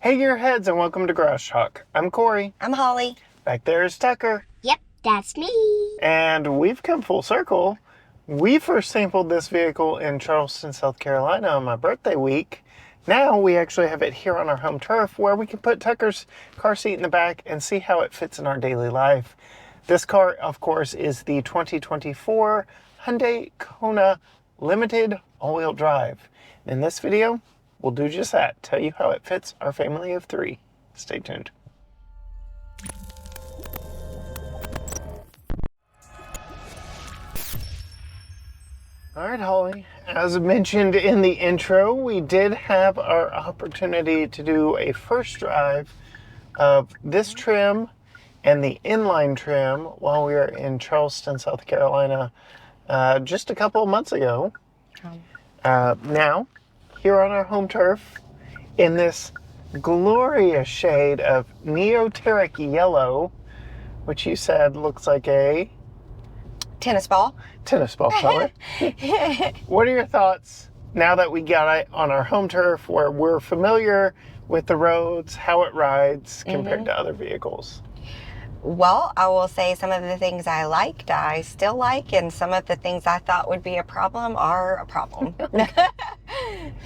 Hey gearheads, and welcome to Garage Talk. I'm Corey. I'm Holly. Back there is Tucker. Yep, that's me. And we've come full circle. We first sampled this vehicle in Charleston, South Carolina on my birthday week. Now we actually have it here on our home turf where we can put Tucker's car seat in the back and see how it fits in our daily life. This car, of course, is the 2024 Hyundai Kona Limited all-wheel drive. In this video, we'll do just that, tell you how it fits our family of three. Stay tuned. All right, Holly, as mentioned in the intro, we did have our opportunity to do a first drive of this trim and the inline trim while we were in Charleston, South Carolina, just a couple of months ago. Now, here on our home turf, in this glorious shade of neoteric yellow, which you said looks like a Tennis ball color. What are your thoughts now that we got it on our home turf where we're familiar with the roads, how it rides compared to other vehicles? Well, I will say some of the things I liked, I still like, and some of the things I thought would be a problem are a problem.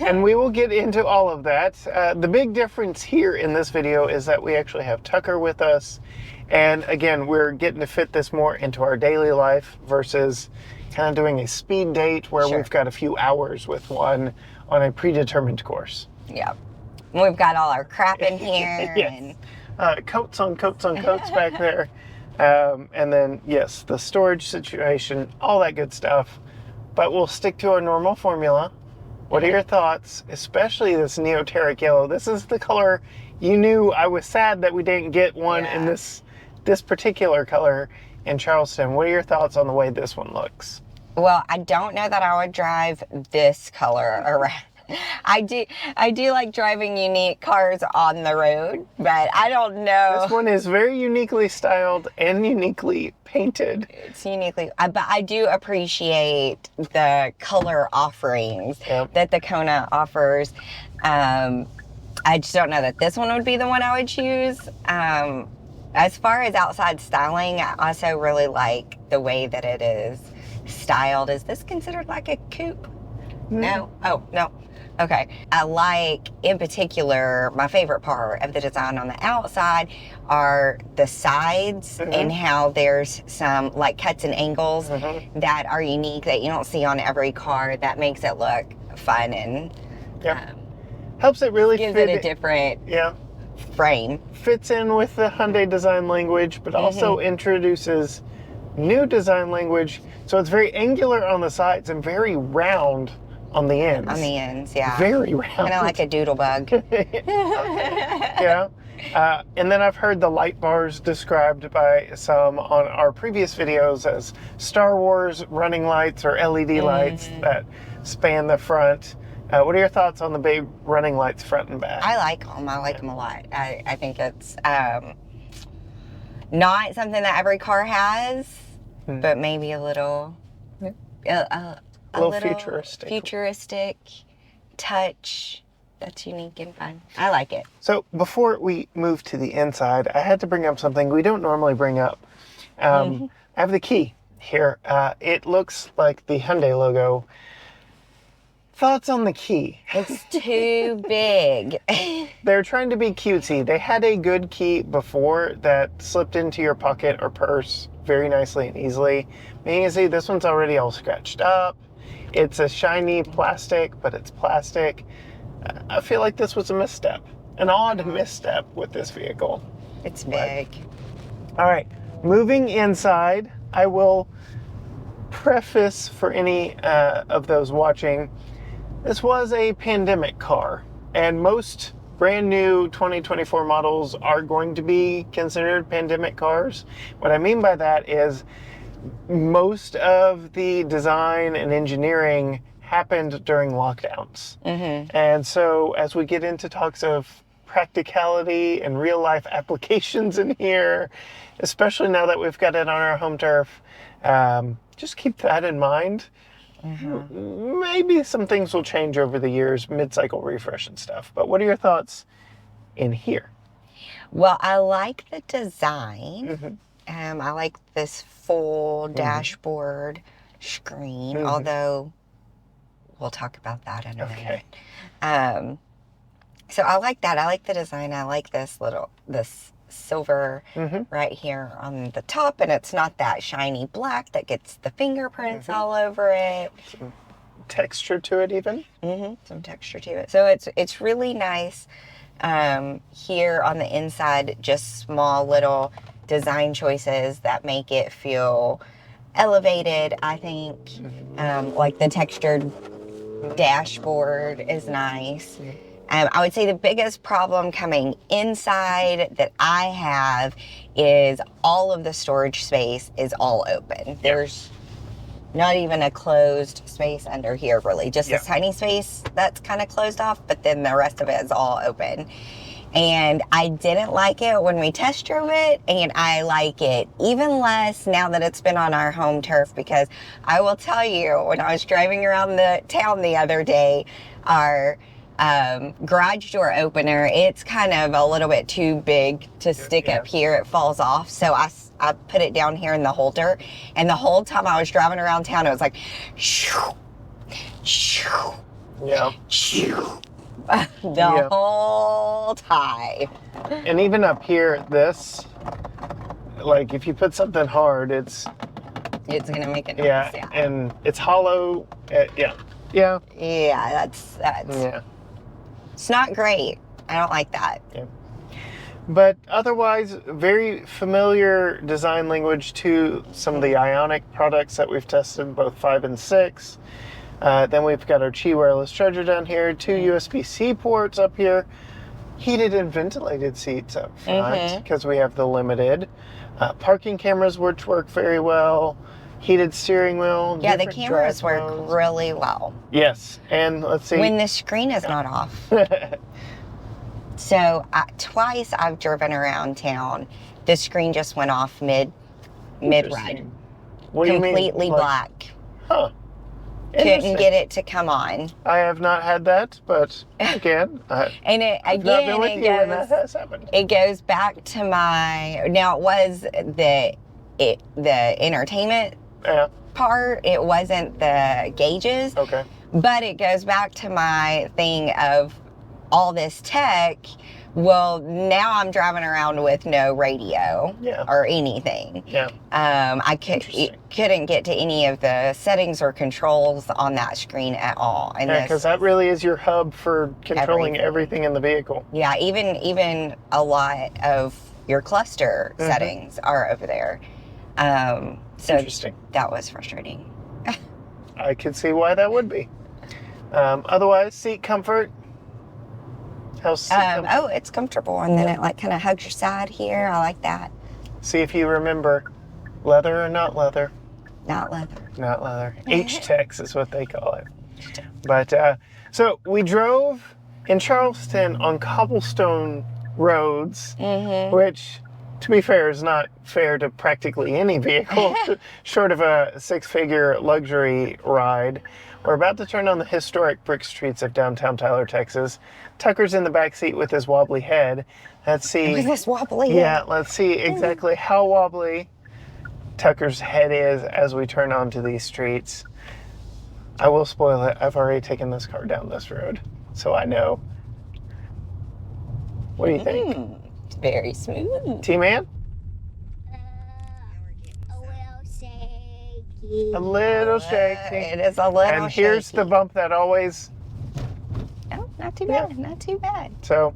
And we will get into all of that. The big difference here in this video is that we actually have Tucker with us. And again, we're getting to fit this more into our daily life versus kind of doing a speed date where we've got a few hours with one on a predetermined course. Yeah. We've got all our crap in here. Yes. And Coats on coats back there. And then, yes, the storage situation, all that good stuff. But we'll stick to our normal formula. What are your thoughts, especially this neoteric yellow? This is the color you knew. I was sad that we didn't get one in this particular color in Charleston. What are your thoughts on the way this one looks? well, I don't know that I would drive this color around. I do like driving unique cars on the road, but I don't know. This one is very uniquely styled and uniquely painted. It's uniquely, but I do appreciate the color offerings that the Kona offers. I just don't know that this one would be the one I would choose. As far as outside styling, I also really like the way that it is styled. Is this considered like a coupe? No. Oh, no. Okay. I like, in particular, my favorite part of the design on the outside are the sides and how there's some like cuts and angles that are unique that you don't see on every car. That makes it look fun and helps it really gives fit it a different frame. Fits in with the Hyundai design language, but also introduces new design language. So it's very angular on the sides and very round on the ends. On the ends, yeah. Very round. Kind of like a doodle bug. And then I've heard the light bars described by some on our previous videos as Star Wars running lights or LED lights that span the front. What are your thoughts on the big running lights front and back? I like them. I like them a lot. I think it's not something that every car has, but maybe a little... A little futuristic touch that's unique and fun. I like it. So before we move to the inside, I had to bring up something we don't normally bring up. I have the key here. It looks like the Hyundai logo. Thoughts on the key? It's too big. They're trying to be cutesy. They had a good key before that slipped into your pocket or purse very nicely and easily. But you can see this one's already all scratched up. It's a shiny plastic, but it's plastic. I feel like this was a misstep, an odd misstep with this vehicle. It's big. All right, moving inside, I will preface for any of those watching, this was a pandemic car, and most brand new 2024 models are going to be considered pandemic cars. What I mean by that is most of the design and engineering happened during lockdowns. And so as we get into talks of practicality and real life applications in here, especially now that we've got it on our home turf, just keep that in mind. Maybe some things will change over the years, mid-cycle refresh and stuff. But what are your thoughts in here? Well, I like the design. I like this full dashboard screen, although we'll talk about that in a minute. So I like that. I like the design. I like this silver right here on the top, and it's not that shiny black that gets the fingerprints all over it. Some texture to it even. Some texture to it. So it's really nice. Here on the inside, just small little design choices that make it feel elevated, I think. Like the textured dashboard is nice. I would say the biggest problem coming inside that I have is all of the storage space is all open. There's not even a closed space under here, really. Just this tiny space that's kind of closed off, but then the rest of it is all open. And I didn't like it when we test drove it, and I like it even less now that it's been on our home turf, because I will tell you, when I was driving around the town the other day, our garage door opener, it's kind of a little bit too big to stick up here. It falls off. So I put it down here in the holder, and the whole time I was driving around town, it was like, shoo, shoo, shoo, the whole time. And even up here, this, like if you put something hard, it's gonna make it noise. Yeah, and it's hollow. Yeah, that's it's not great. I don't like that. But otherwise, very familiar design language to some of the Ioniq products that we've tested, both 5 and 6. Then we've got our Qi wireless charger down here, 2 USB-C ports up here, heated and ventilated seats up front because we have the limited. Parking cameras which work very well. Heated steering wheel. Yeah, the cameras work really well. Yes, and let's see. When the screen is not off. So twice I've driven around town, the screen just went off mid-ride. What do you mean? Completely black. Huh. Couldn't get it to come on. I have not had that, but again, it goes back to my. Now it was the entertainment part. It wasn't the gauges. Okay. But it goes back to my thing of all this tech. Well, now I'm driving around with no radio or anything. I couldn't get to any of the settings or controls on that screen at all. And because that really is your hub for controlling everything in the vehicle. Yeah, even a lot of your cluster settings are over there. So Interesting. That was frustrating. I could see why that would be. Otherwise, seat comfort. How's seat comfort? Oh, it's comfortable, and then it like kind of hugs your side here. I like that. See if you remember, leather or not leather? Not leather. Not leather. H-Tex is what they call it. But so we drove in Charleston on cobblestone roads, which, to be fair, is not fair to practically any vehicle, short of a 6-figure luxury ride. We're about to turn on the historic brick streets of downtown Tyler, Texas. Tucker's in the back seat with his wobbly head. Let's see. With this wobbly head? Let's see exactly how wobbly Tucker's head is as we turn onto these streets. I will spoil it. I've already taken this car down this road, so I know. What do you think? Very smooth. T-Man? A little shaky. It is a little shaky. And here's the bump that always... Oh, not too bad. Not too bad. So,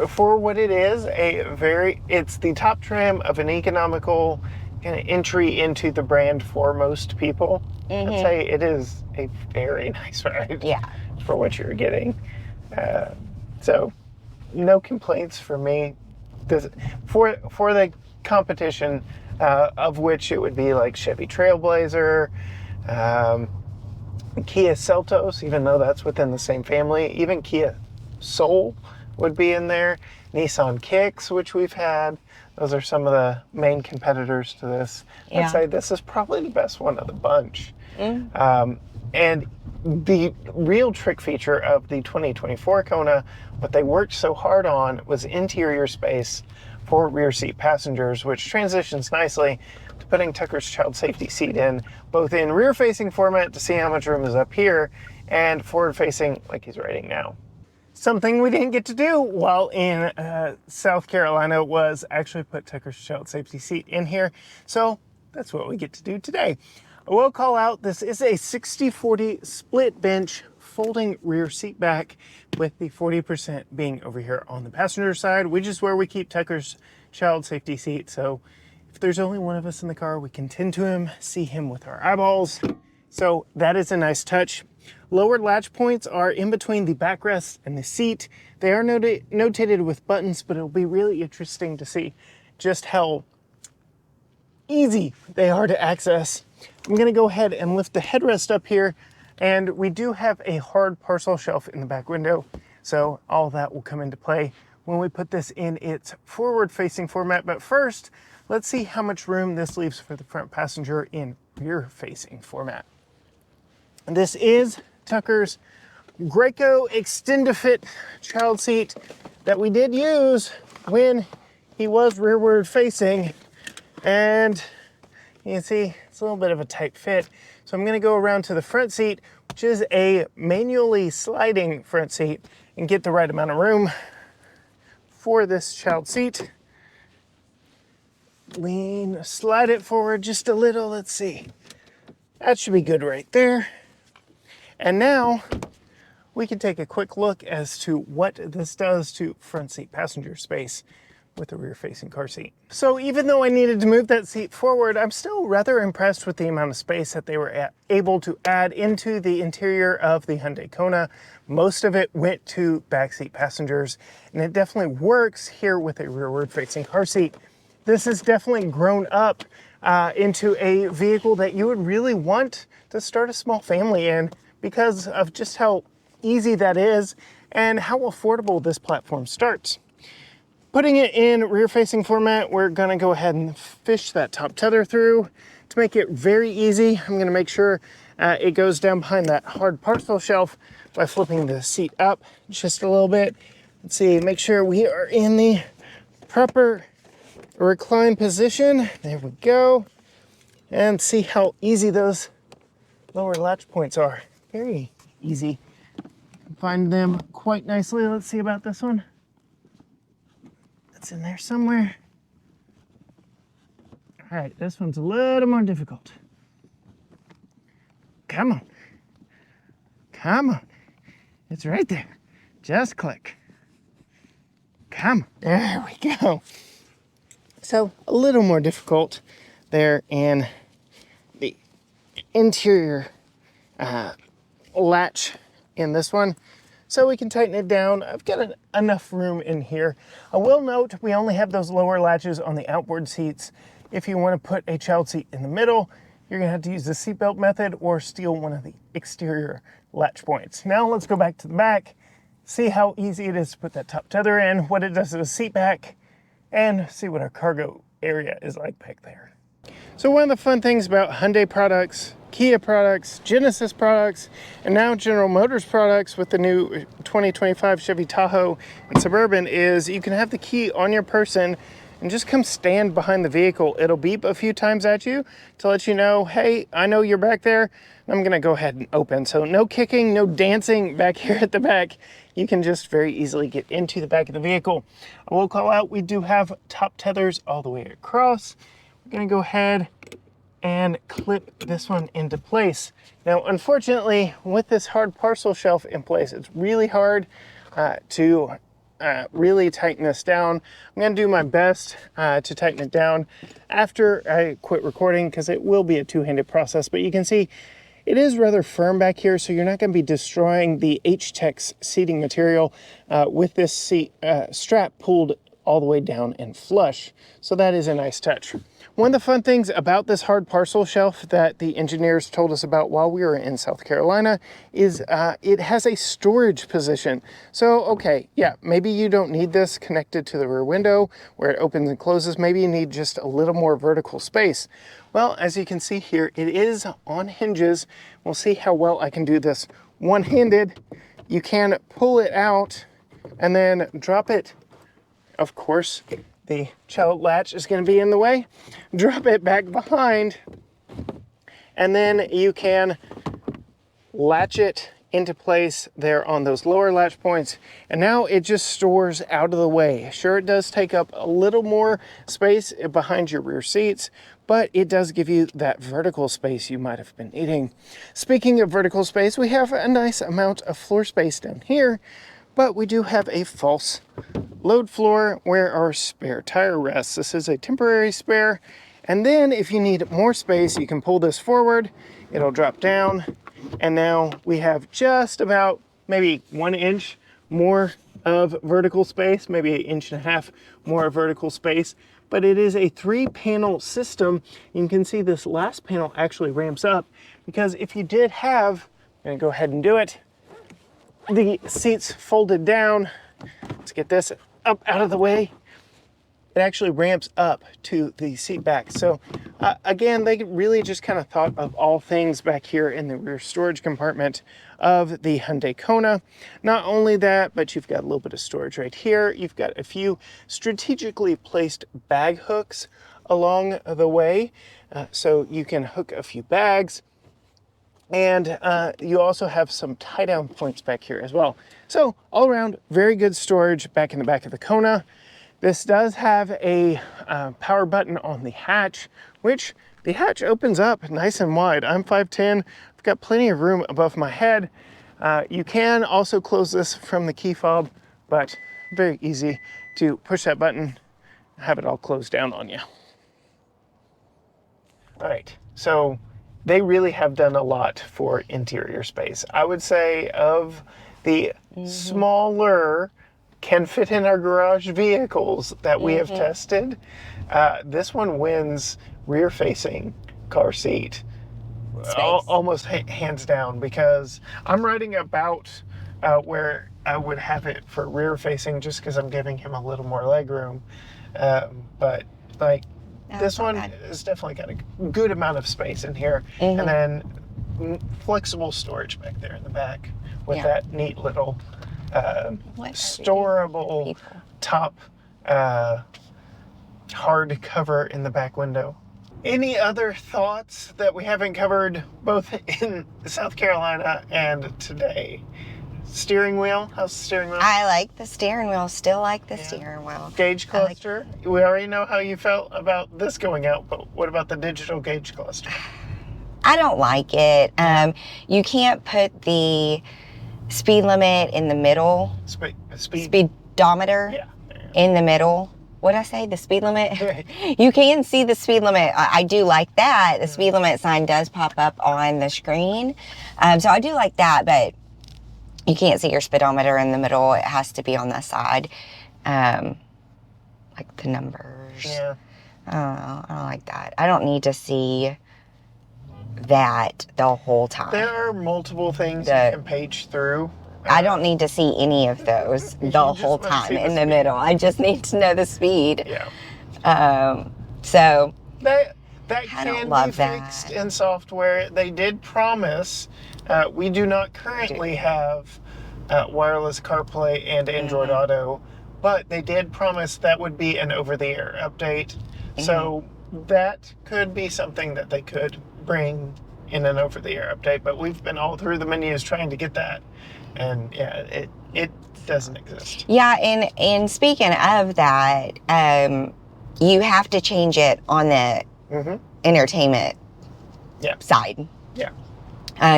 for what it is, it's the top trim of an economical kind of entry into the brand for most people. I'd say it is a very nice ride for what you're getting. So, no complaints for me. For the competition, of which it would be like Chevy Trailblazer, Kia Seltos, even though that's within the same family. Even Kia Soul would be in there. Nissan Kicks, which we've had. Those are some of the main competitors to this. I'd say this is probably the best one of the bunch. And the real trick feature of the 2024 Kona, what they worked so hard on, was interior space for rear seat passengers, which transitions nicely to putting Tucker's child safety seat in, both in rear facing format to see how much room is up here, and forward facing like he's riding now. Something we didn't get to do while in South Carolina was actually put Tucker's child safety seat in here. So that's what we get to do today. I will call out, this is a 60-40 split bench folding rear seat back, with the 40% being over here on the passenger side, which is where we keep Tucker's child safety seat. So if there's only one of us in the car, we can tend to him, see him with our eyeballs. So that is a nice touch. Lower latch points are in between the backrest and the seat. They are notated with buttons, but it'll be really interesting to see just how easy they are to access. I'm gonna go ahead and lift the headrest up here, and we do have a hard parcel shelf in the back window, so all that will come into play when we put this in its forward-facing format. But first, let's see how much room this leaves for the front passenger in rear-facing format. This is Tucker's Graco Extend-A-Fit child seat that we did use when he was rearward facing, and you can see it's a little bit of a tight fit. So I'm gonna go around to the front seat, which is a manually sliding front seat, and get the right amount of room for this child seat. Lean, slide it forward just a little, let's see. That should be good right there. And now we can take a quick look as to what this does to front seat passenger space with a rear facing car seat. So even though I needed to move that seat forward, I'm still rather impressed with the amount of space that they were able to add into the interior of the Hyundai Kona. Most of it went to backseat passengers, and it definitely works here with a rearward facing car seat. This has definitely grown up into a vehicle that you would really want to start a small family in, because of just how easy that is and how affordable this platform starts. Putting it in rear-facing format, we're gonna go ahead and fish that top tether through to make it very easy. I'm gonna make sure it goes down behind that hard parcel shelf by flipping the seat up just a little bit. Let's see, make sure we are in the proper recline position. There we go. And see how easy those lower latch points are. Very easy. Find them quite nicely. Let's see about this one. It's in there somewhere. All right, this one's a little more difficult. Come on. Come on. It's right there. Just click. Come on. There we go. So a little more difficult there in the interior latch in this one, so we can tighten it down. I've got enough room in here. I will note we only have those lower latches on the outboard seats. If you want to put a child seat in the middle, you're gonna have to use the seatbelt method or steal one of the exterior latch points. Now let's go back to the back, see how easy it is to put that top tether in, what it does to the seat back, and see what our cargo area is like back there. So one of the fun things about Hyundai products, Kia products, Genesis products, and now General Motors products with the new 2025 Chevy Tahoe and Suburban is you can have the key on your person and just come stand behind the vehicle. It'll beep a few times at you to let you know, hey, I know you're back there. I'm gonna go ahead and open. So no kicking, no dancing back here at the back. You can just very easily get into the back of the vehicle. I will call out, we do have top tethers all the way across. We're gonna go ahead and clip this one into place. Now, unfortunately, with this hard parcel shelf in place, it's really hard to really tighten this down. I'm gonna do my best to tighten it down after I quit recording, because it will be a two-handed process, but you can see it is rather firm back here, so you're not gonna be destroying the H-Tex seating material with this seat strap pulled all the way down and flush. So that is a nice touch. One of the fun things about this hard parcel shelf that the engineers told us about while we were in South Carolina is it has a storage position. So, okay, yeah, maybe you don't need this connected to the rear window where it opens and closes. Maybe you need just a little more vertical space. Well, as you can see here, it is on hinges. We'll see how well I can do this one-handed. You can pull it out and then drop it. Of course, the child latch is going to be in the way. Drop it back behind, and then you can latch it into place there on those lower latch points. And now it just stores out of the way. Sure, it does take up a little more space behind your rear seats, but it does give you that vertical space you might have been needing. Speaking of vertical space, we have a nice amount of floor space down here, but we do have a false load floor where our spare tire rests. This is a temporary spare. And then if you need more space, you can pull this forward, it'll drop down. And now we have just about maybe 1 inch more of vertical space, maybe 1.5 inches more of vertical space. But it is a 3-panel system. You can see this last panel actually ramps up because if you did have, I'm gonna go ahead and do it, the seats folded down. Let's get this up out of the way. It actually ramps up to the seat back. So again, they really just kind of thought of all things back here in the rear storage compartment of the Hyundai Kona. Not only that, but you've got a little bit of storage right here. You've got a few strategically placed bag hooks along the way. So you can hook a few bags. And you also have some tie down points back here as well. So all around, very good storage back in the back of the Kona. This does have a power button on the hatch, which the hatch opens up nice and wide. I'm 5'10", I've got plenty of room above my head. You can also close this from the key fob, but very easy to push that button and have it all closed down on you. All right, so they really have done a lot for interior space. I would say of the smaller, can fit in our garage vehicles that we have tested, this one wins rear-facing car seat almost hands down, because I'm writing about where I would have it for rear-facing just because I'm giving him a little more legroom. But like, this one has definitely got a good amount of space in here, and then flexible storage back there in the back with that neat little storable top hard cover in the back window. Any other thoughts that we haven't covered both in South Carolina and today? Steering wheel, how's the steering wheel? I like the steering wheel, still like the steering wheel. Gauge cluster, we already know how you felt about this going out, but what about the digital gauge cluster? I don't like it. You can't put the speed limit in the middle. Speedometer in the middle. What did I say? The speed limit? You can see the speed limit. I do like that. The speed limit sign does pop up on the screen. So I do like that, but you can't see your speedometer in the middle. It has to be on the side. Like the numbers. Yeah. I don't like that. I don't need to see that the whole time. There are multiple things you can page through. I don't need to see any of those the whole time in the middle. I just need to know the speed. Yeah. So that can be fixed in software. They did promise. We do not currently have wireless CarPlay and Android Auto, but they did promise that would be an over-the-air update. So that could be something that they could bring in an over-the-air update, but we've been all through the menus trying to get that, and yeah, it doesn't exist. Yeah, and speaking of that, you have to change it on the entertainment side. Yeah.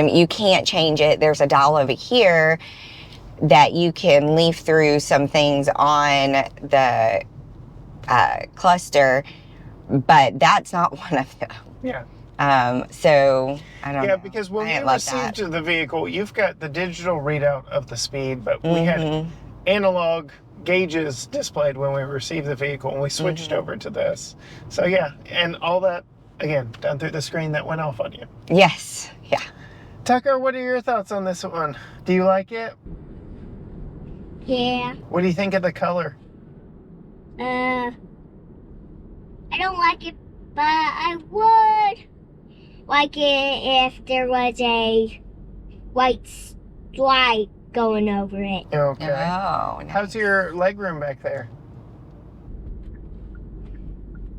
You can't change it. There's a dial over here that you can leaf through some things on the cluster, but that's not one of them. Yeah. So I don't know. Yeah, because when we received the vehicle, you've got the digital readout of the speed, but we had analog gauges displayed when we received the vehicle and we switched over to this. So yeah, and all that, again, done through the screen that went off on you. Yes. Yeah. Tucker, what are your thoughts on this one? Do you like it? Yeah. What do you think of the color? I don't like it, but I would like it if there was a white stripe going over it. Okay. Oh, nice. How's your legroom back there?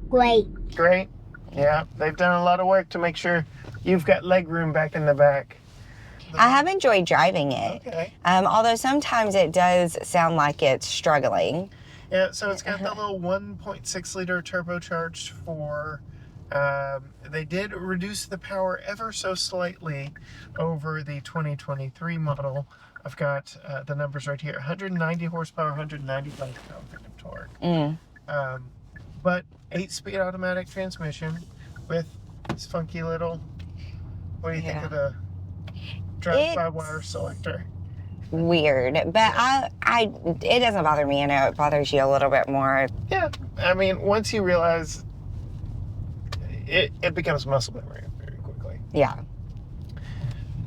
Great. Great. Yeah, they've done a lot of work to make sure you've got legroom back in the back. I have enjoyed driving it. Okay. Although sometimes it does sound like it's struggling. Yeah, so it's got the little 1.6 liter turbocharged 4. They did reduce the power ever so slightly over the 2023 model. I've got the numbers right here: 190 horsepower, 195 pound-feet of torque. But 8-speed automatic transmission with this funky little. What do you think of the drive-by-wire selector? Weird, but it doesn't bother me. I know it bothers you a little bit more. Yeah, I mean, once you realize it becomes muscle memory very quickly. Yeah.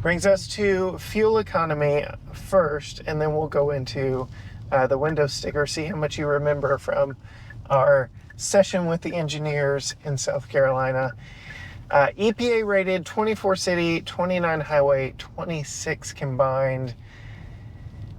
Brings us to fuel economy first, and then we'll go into the window sticker, see how much you remember from our session with the engineers in South Carolina. EPA rated 24 city, 29 highway, 26 combined.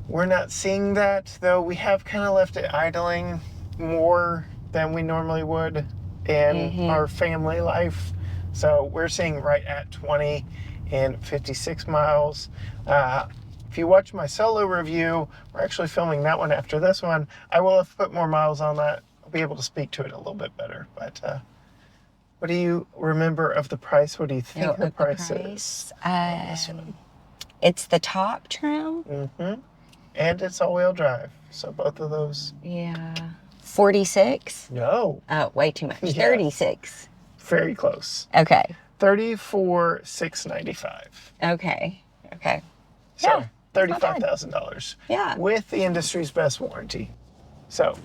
We're not seeing that, though. We have kind of left it idling more than we normally would in our family life. So we're seeing right at 20 and 56 miles. If you watch my solo review, we're actually filming that one after this one. I will have put more miles on that. I'll be able to speak to it a little bit better. But what do you remember of the price? What do you think the price is? This one? It's the top trim. And it's all-wheel drive. So both of those. Yeah. 46? No. Oh, way too much. Yeah. 36. Very close. Okay. $34,695. Okay. So Yeah, $35,000. Yeah. With the industry's best warranty. So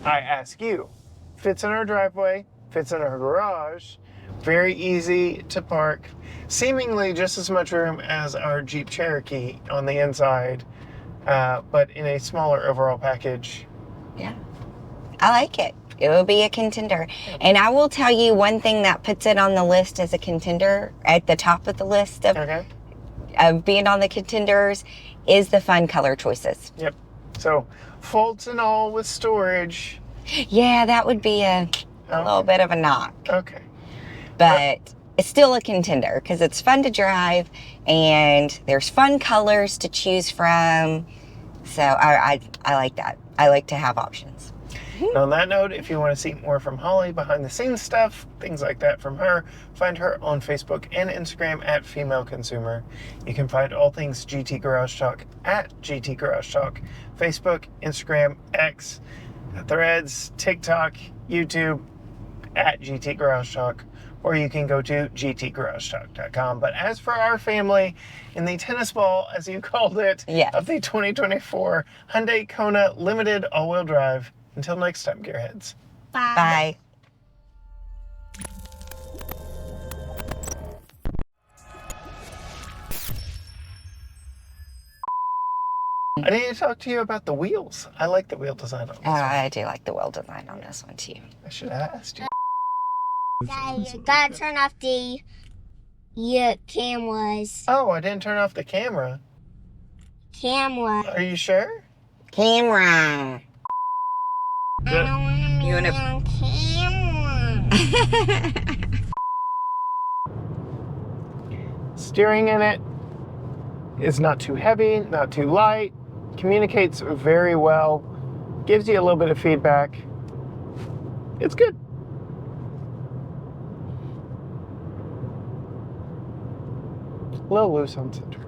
I ask you, fits in our driveway, fits in our garage, very easy to park, seemingly just as much room as our Jeep Cherokee on the inside, but in a smaller overall package. Yeah. I like it. It will be a contender. And I will tell you one thing that puts it on the list as a contender, at the top of the list of being on the contenders, is the fun color choices. Yep. So faults and all with storage. Yeah, that would be a little bit of a knock. Okay. But it's still a contender because it's fun to drive and there's fun colors to choose from. So I like that. I like to have options. And on that note, if you want to see more from Holly, behind the scenes stuff, things like that from her, find her on Facebook and Instagram at Female Consumer. You can find all things GT Garage Talk at GT Garage Talk, Facebook, Instagram, X, Threads, TikTok, YouTube at GT Garage Talk, or you can go to gtgaragetalk.com. But as for our family in the tennis ball, as you called it, of the 2024 Hyundai Kona Limited All-Wheel Drive. Until next time, Gearheads. Bye. I need to talk to you about the wheels. I like the wheel design on this one. I do like the wheel design on this one too. I should have asked you. Daddy, you gotta turn off the cameras. Oh, I didn't turn off the camera. Are you sure? Camera. I don't want to be on camera. Steering in it is not too heavy, not too light, communicates very well, gives you a little bit of feedback. It's good. A little loose on center.